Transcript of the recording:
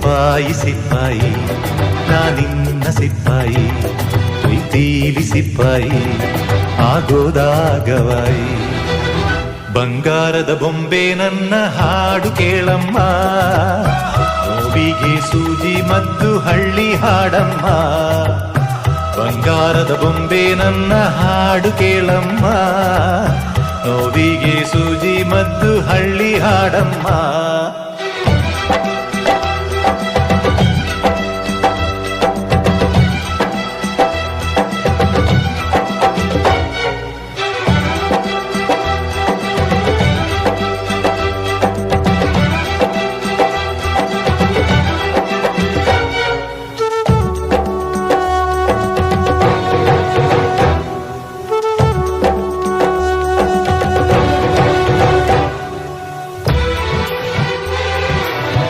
ಸಿಪಾಯಿ ಸಿಪಾಯಿ ನಾನಿನ್ನ ಸಿಪಾಯಿ ಪ್ರೀತಿಲಿ ಸಿಪಾಯಿ ಆಗೋದಾಗವಾಯಿ ಬಂಗಾರದ ಬೊಂಬೆ ನನ್ನ ಹಾಡು ಕೇಳಮ್ಮ ನೋವಿಗೆ ಸೂಜಿ ಮದ್ದು ಹಳ್ಳಿ ಹಾಡಮ್ಮ ಬಂಗಾರದ ಬೊಂಬೆ ನನ್ನ ಹಾಡು ಕೇಳಮ್ಮ ನೋವಿಗೆ ಸೂಜಿ ಮದ್ದು ಹಳ್ಳಿ ಹಾಡಮ್ಮ